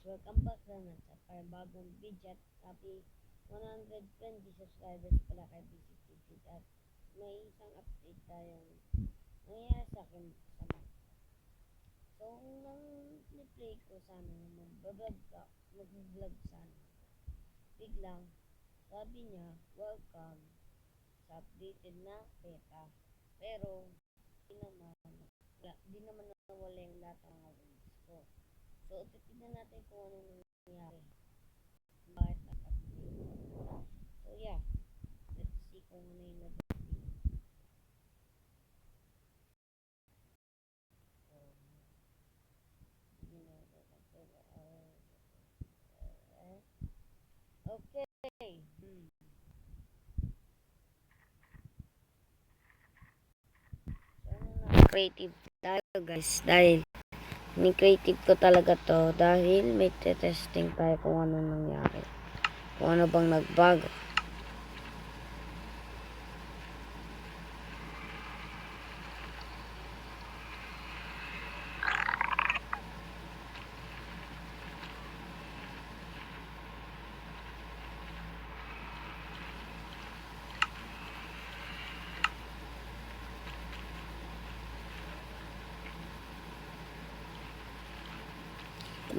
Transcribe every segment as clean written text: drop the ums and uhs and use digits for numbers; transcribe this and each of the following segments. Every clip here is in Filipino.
welcome back naman sa bagong video at happy 120 subscribers pala kay BCTV at may isang update tayong nangyayari sa akin sa mga. So, nang ni-play ko sana na mag-vlog sana, biglang sabi niya, welcome sa updated na beta. Pero, di naman nawala yung lahat ng mga wins ko. So, titignan natin kung anong nangyari. Bakit nag-update. So, yeah. Let's see kung ano yung nag-update. Okay. So, creative tayo guys. Dahil ni-creative ko talaga to. Dahil may testing tayo kung ano nangyari. Kung ano bang nagbago.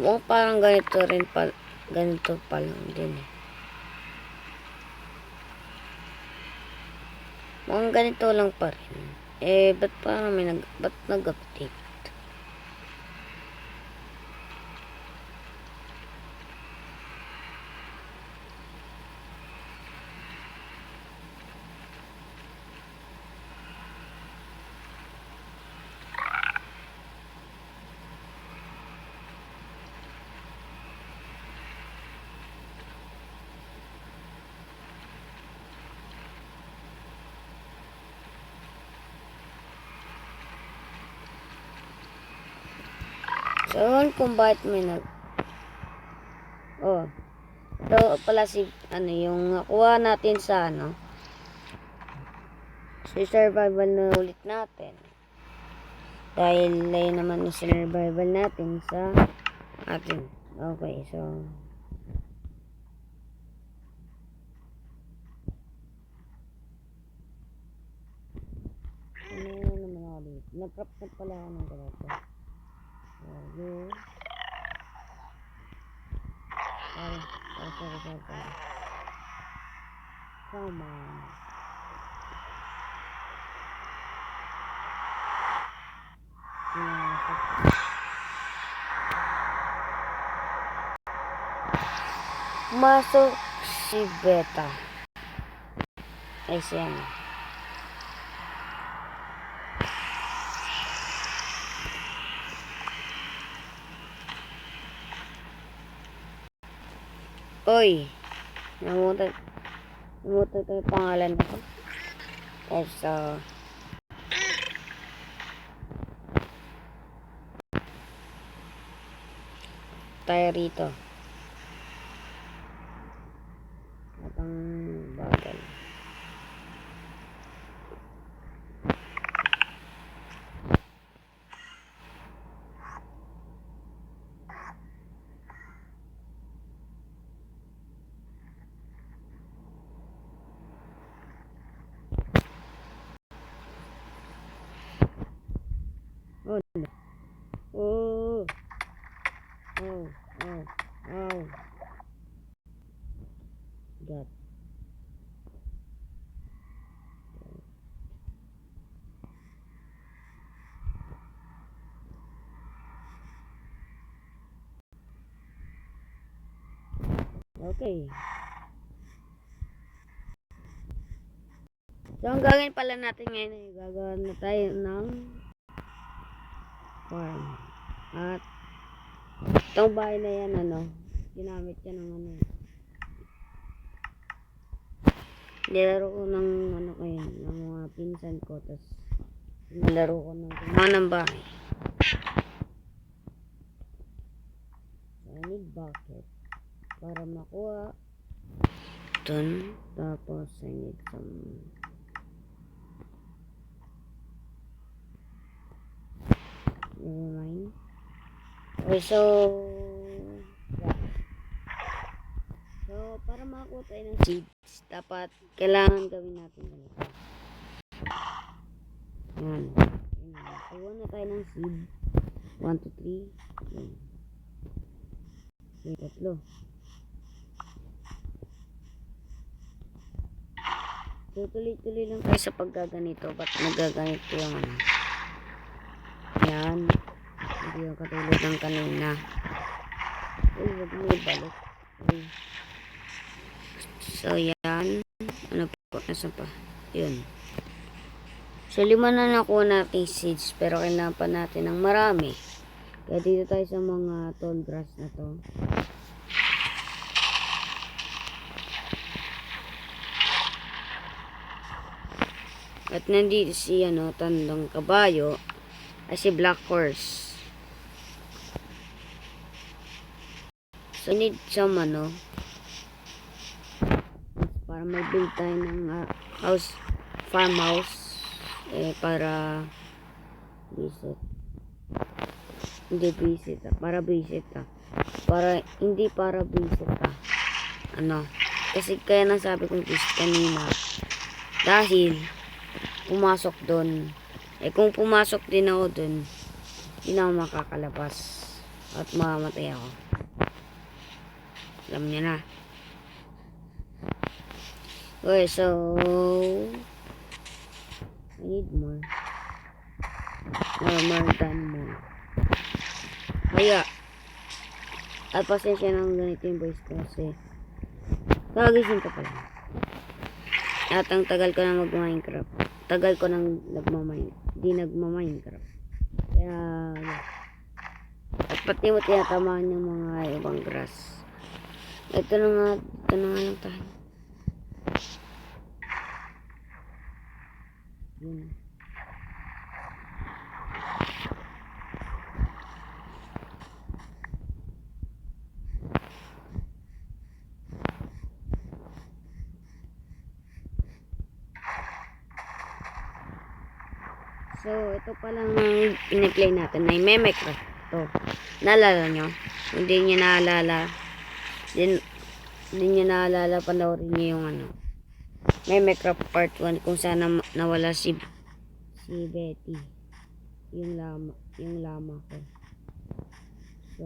Mukhang parang ganito rin pa, ganito pa lang din eh. Mukhang ganito lang pa rin. Ba't parang ba't nag-update? So, kung bakit may oh, ito pala si, yung nakuha natin sa, si survival na ulit natin. Dahil, ayun naman yung survival natin sa atin. Okay, so, ano naman ako dito? Nag-crop na pala ako ng ganito. Sorry. Sorry. Come on. Masok si Beta. Ay siya. Oy, namutan ko yung pangalan ko. So, tayo rito. At ang bagal. Oh. God. Okay. So, ang gagawin pala natin ngayon ay gagawa na tayo ng farm. At itong bahay na yan, ginamit yan ng nilaro ko ng ng mga pinsan ko. Tapos nilaro ko ng gumawa ng bahay. So, I need bucket para makuha dun. Tapos I need some never mind. Okay, so Yan. So, para makakuha tayo ng seeds, dapat kailangan gawin natin ganito. Yan. Kuha na tayo ng seed. 1, 2, 3. Yan. Okay, 3. So, tuloy-tuloy lang tayo sa paggaganito. Ba't nagaganito yung ano? Yan. Hindi yung katulad ng kanina. Uy, wag mo ibalik. Uy. So, yan. Ano po? Nasaan pa? Yun. So, 5 na nakuha natin seeds. Pero kailangan pa natin ng marami. Kaya dito tayo sa mga tall grass na to. At nandito si tandang kabayo ay si Black Horse. So need some para may build tayo ng farmhouse para visit. Hindi visit para visit para hindi para visit kasi kaya nasabi kong kanina dahil pumasok doon. Kung pumasok din ako doon, hindi na ako makakalabas at mamamatay ako. Alam niyo na. Okay, so I need more. More than more. Kaya at pasensya ng ganito yung voice ko kasi kagising ka pala. At ang tagal ko na mag-Minecraft. Tagal ko nang nagma-Minecraft. Kaya, at pati mo tinatamaan yung mga ibang grass. Ito na nga lang tayo. Yun. So, ito palang in-play natin na Memecraft. Ito. Naalala nyo? Hindi nyo naalala. Hindi nyo naalala, panoorin nyo yung Memecraft part 1 kung saan nawala si Betty. Yung lama ko. So,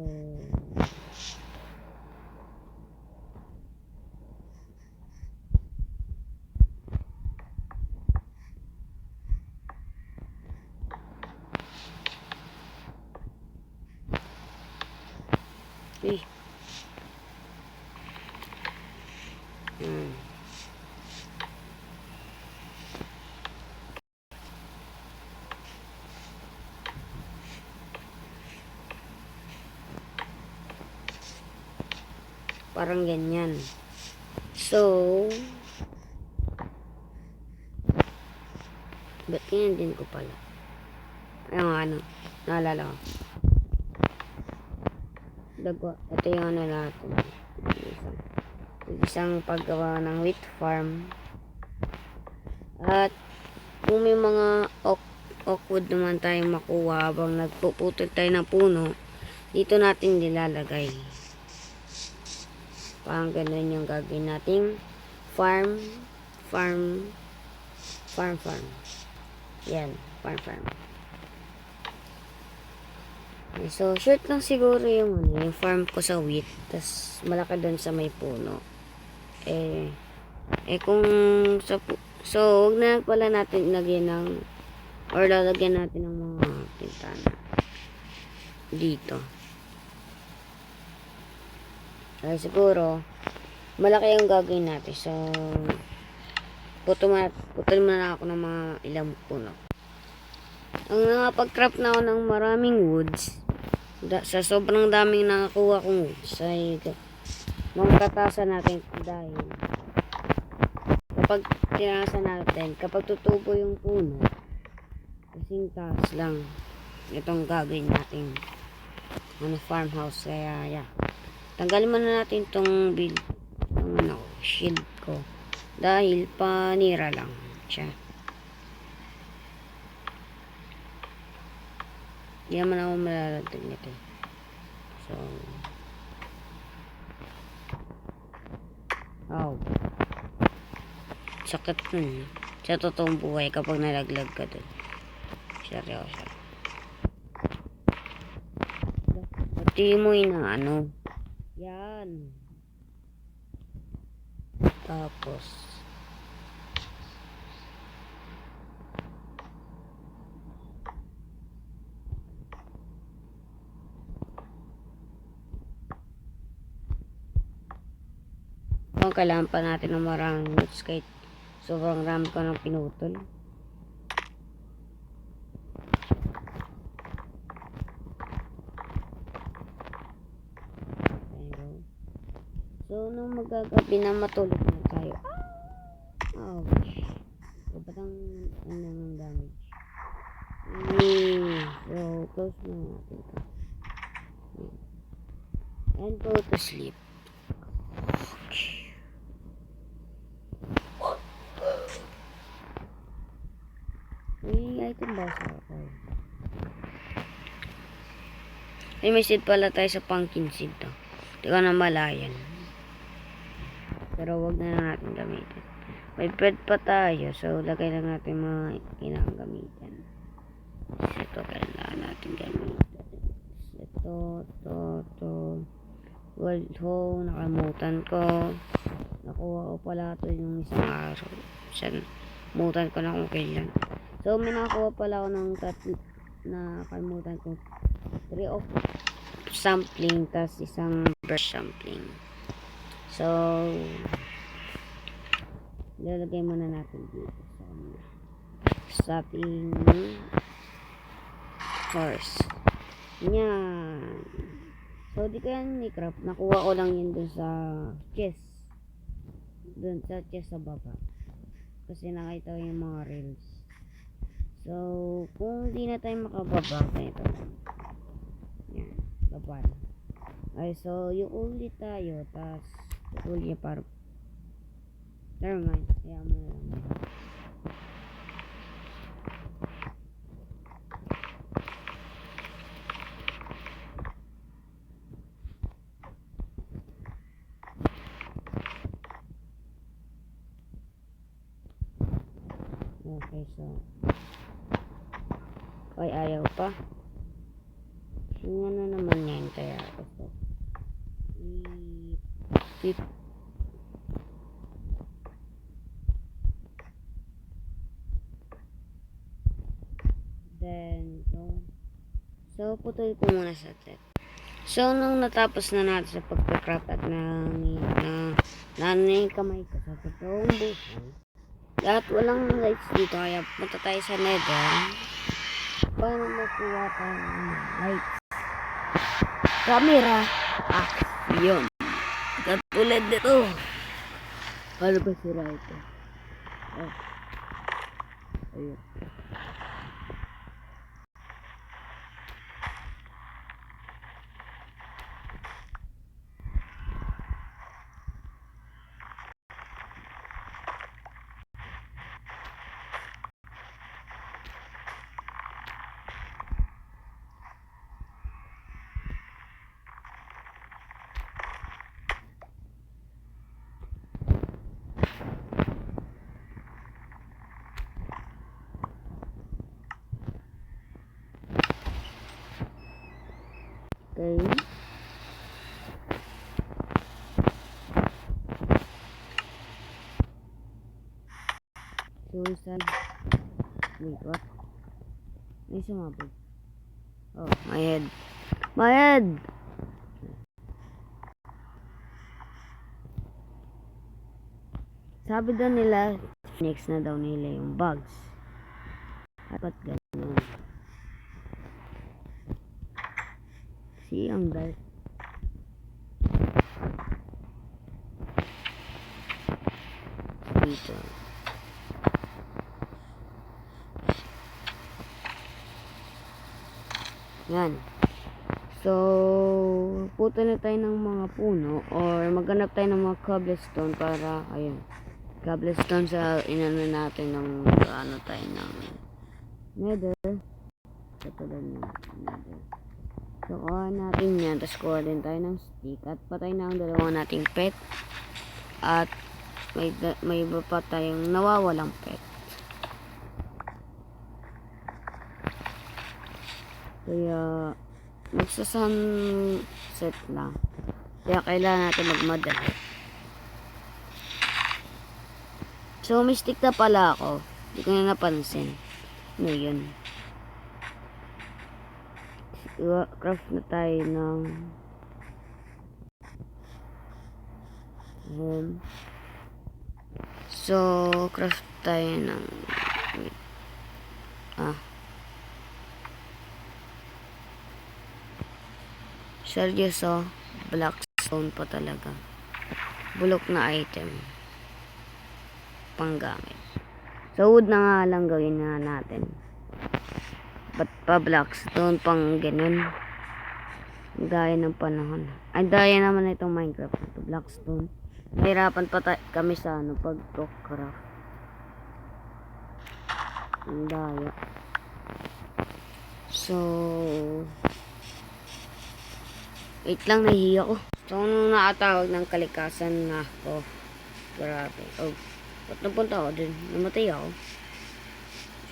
parang ganyan. So, ba't ganyan din ko pala? Ayun naalala ko. Ito yung natin. Isang paggawa ng wheat farm. At kung may mga oakwood naman tayong makuha habang nagpuputol tayo ng puno, dito natin nilalagay. Parang ganun yung gagawin nating farm. Yan, farm. So, short lang siguro yung farm ko sa wheat. Tas malaki doon sa may puno. Kung so, huwag na pala natin lagyan lalagyan natin ng mga pintana dito. Ay, siguro malaki yung gagawin natin. So, putol muna ako ng mga ilang puno. Ang nakapag-craft na ako ng maraming woods, sa sobrang daming nakakuha kong woods, ay makakatasan natin dahil kapag tutubo yung puno, kasing taas lang itong gagawin natin farmhouse. Kaya tanggalin muna natin itong shield ko dahil panira lang siya. Hindi naman ako malalatag nito. So, Aw. Sakit nun. Sa totoong buhay kapag nalaglag ka dun. Seryoso. Pati mo na ano. Yan. Tapos. Kailangan pa natin ng maraming notes kahit sobrang rami ko ng pinutol. So, nung magagabi na matulog na tayo. Ouch. So, ba't ang damage? So, close na natin ito. And go to sleep. May item ba sa ako? Ay, may seed pala tayo sa pumpkin seed to. Hindi ko na malayan. Pero wag na natin gamitin. May bread pa tayo. So, lagay lang natin mga kailangan gamitin. Ito, kailangan natin gamitin. Ito. Gold hoe. Nakamutan ko. Nakuha ko pala ito yung isang araw. Mutan ko na kung kailan. So, may nakakuha pala ako ng nakalimutan ko 3 of sampling tas isang brush sampling. So, lalagay muna natin dito sa ating horse. Yan. So, di ko yan ni-craft. Nakuha ko lang yun dun sa chest. Dun sa chest sa baba. Kasi nakita ko yung mga reels. So, kung di na tayo makababa, ganito lang. Yan, baba na. Ay, so, yung uli tayo, tas, uli para, never mind, kaya mo na lang. Okay, so, ay, ayaw pa. Ano naman yan, kaya ito. Then, so, putol ko muna sa set. So, nung natapos na natin sa pagka-craft at yung kamay ko sa totoong buhay. At walang lights dito, kaya punta tayo sa nether. Paano makuha tayo ng lights? Camera. Yun. Katulad nito. Paano ba sira ito? Ayun. Okay. So, wait, what? May sumabog. Oh, my head. My head! Sabi daw nila, next na daw nila yung bugs. Dapat ganun. See, ang dark. Dito. Yan. So, puto na tayo ng mga puno or maghanap tayo ng mga cobblestone para, ayun, cobblestone sa inano natin ng ano tayo ng nether. Katulad ng nether. So, kuha natin yan. Tapos kuha din tayo ng stick. At patay na ang dalawang nating pet. At may iba pa tayong nawawalang pet. Kaya magsa-sunset na. Kaya kailangan natin magmadali. So, mystic na pala ako. Hindi ko na napansin. Ano yun? Craft na tayo ng so, craft tayo ng seryoso, black stone pa talaga. Bulok na item. Panggamit. So, wood na nga lang gawin na natin. Ba't pa black stone pang ganun? Daya ng panahon. Ay, daya naman itong Minecraft na to, black stone. Nahirapan pa kami sa pag-craft. Ang daya. So, wait lang, nahihiya ko. So, nung nakatawag ng kalikasan na ako. Grabe. Oh, ba't napunta ako dun? Namatay ako.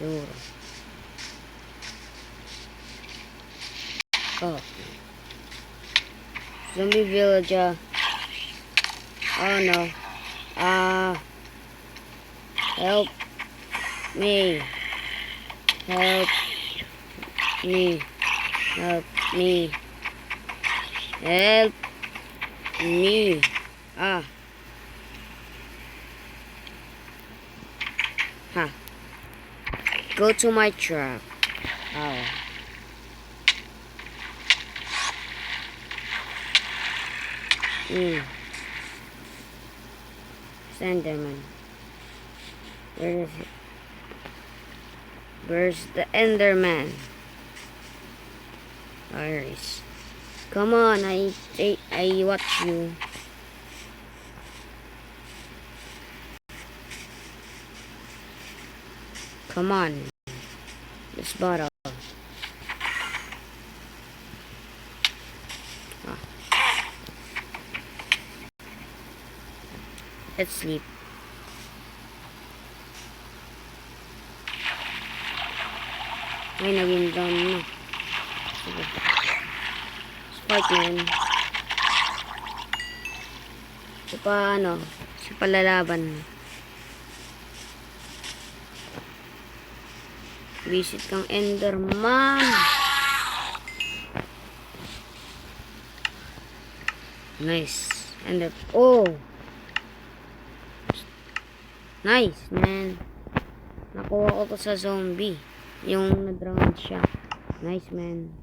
Sure. Oh. Zombie villager. Oh no. Help me. Help me. Help me. Help me. Go to my trap. Oh. Enderman. Where is it? Where's the Enderman? Where is? Come on, I watch you. Come on. This bottle. Let's sleep. Ay, naging down na. Sige. Spike na yun. Ito pa, sa palalaban. Visit kang Enderman. Nice. Oh! Nice, man. Nakuha ko to sa zombie. Yung na-drown siya. Nice, man.